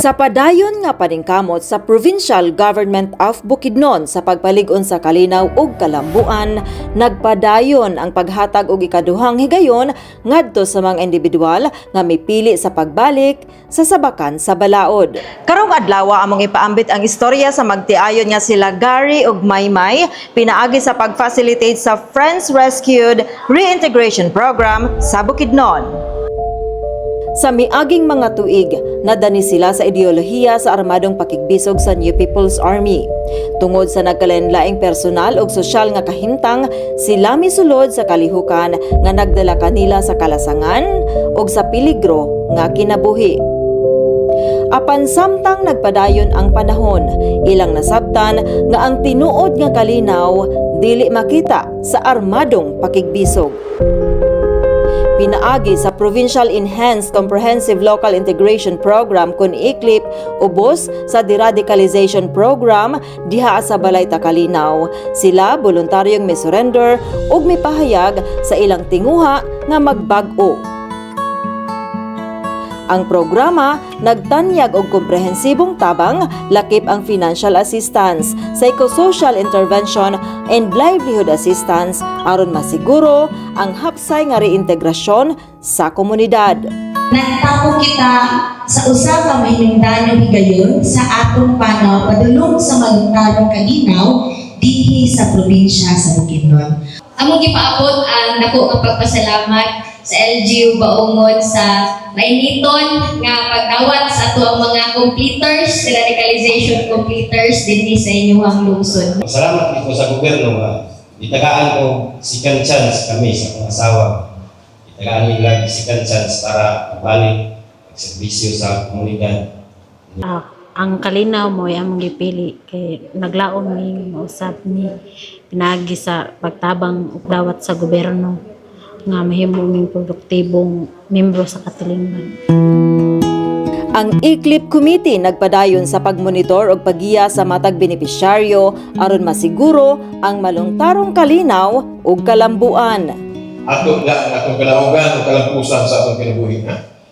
Sa padayon nga paningkamot sa Provincial Government of Bukidnon sa pagpalig-on sa kalinaw ug kalambuan, nagpadayon ang paghatag og ikaduhang higayon ngadto sa mga individual nga mipili sa pagbalik sa sabakan sa balaod. Karong adlaw among ipaambit ang istorya sa magtiayon nga sila Gary ug Maymay pinaagi sa pag-facilitate sa Friends Rescued Reintegration Program sa Bukidnon. Sa miaging mga tuig, nadani sila sa ideolohiya sa armadong pakigbisog sa New People's Army. Tungod sa nagkalain-laing personal ug sosyal nga kahimtang, sila misulod sa kalihukan nga nagdala kanila sa kalasangan ug sa peligro nga kinabuhi. Apan samtang nagpadayon ang panahon, ilang nasabtan nga ang tinuod nga kalinaw dili makita sa armadong pakigbisog. Pinaagi sa Provincial Enhanced Comprehensive Local Integration Program kun ICLIP ubos sa Deradicalization Program diha sa Balay Takalinaw. Sila voluntaryong misurrender ug mipahayag sa ilang tinguha nga magbag-o. Ang programa nagtanyag og komprehensibong tabang lakip ang financial assistance, psychosocial intervention and livelihood assistance aron masiguro ang hapsay nga reintegrasyon sa komunidad. Nagtako kita sa usa ka mahinungdanong higayon sa atong panaw padulong sa malungtanong kalinaw dinhi sa probinsya sa Bukidnon. Among gipaabot ang dako nga pagpasalamat sa LGU Baungon sa mainiton nga pagdawat sa ato ang mga completers, radicalization completers dinhi sa inyong lungsod. Salamat dito sa gobyerno nga itagaan ko second chance kami sa akong asawa. Itagaan nila second chance para balik magserbisyo sa komunidad. Ang kalinaw mo ay among gipili kay naglaom ni mausap ni pinagi sa pagtabang ug dawat sa gobyerno nga mahimong produktibong membro sa katilingban. Ang ICLIP Committee nagpadayon sa pagmonitor ug paggiya sa matag benepisyaryo aron masiguro ang malungtarong kalinaw ug kalambuan. Atong kalaugan o kalampusan sa atong kinabuhi,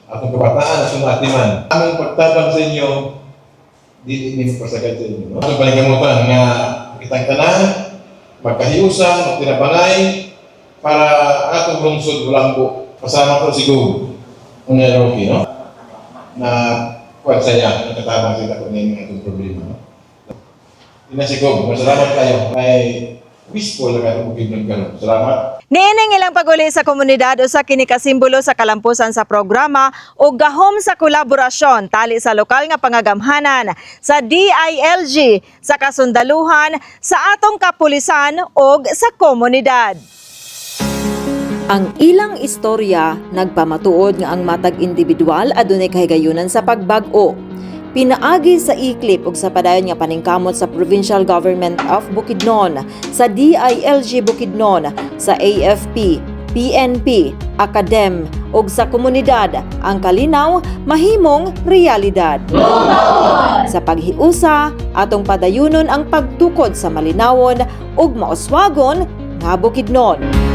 atong kabataan at sumatiman. Aming pagtabang sa inyo, di pasagad sa inyo. Atong panigamutan nga kitang tanan, magkahiusan, magtinabangay, para atong lungsod Bulambo. Kasama ko siguro, kung Rocky, no? Na kuwat saya, nakatabang sila kung ngayon itong problema. Inasigog, masalamat kayo. May wishful na itong Bukidnon karon. Salamat. Niining ilang paguli sa komunidad o sa kinikasimbolo sa kalampusan sa programa o gahom sa kolaborasyon tali sa lokal nga pangagamhanan sa DILG sa kasundaluhan sa atong kapulisan o sa komunidad. Ang ilang istorya nagpamatuod nga ang matag individual adunay kahigayunan sa pagbag-o. Pinaagi sa ICLIP ug sa padayon nga paningkamot sa Provincial Government of Bukidnon, sa DILG Bukidnon, sa AFP, PNP, Academ ug sa komunidad, ang kalinaw mahimong realidad. Sa paghiusa, atong padayunon ang pagtukod sa malinawon ug mauswagon nga Bukidnon.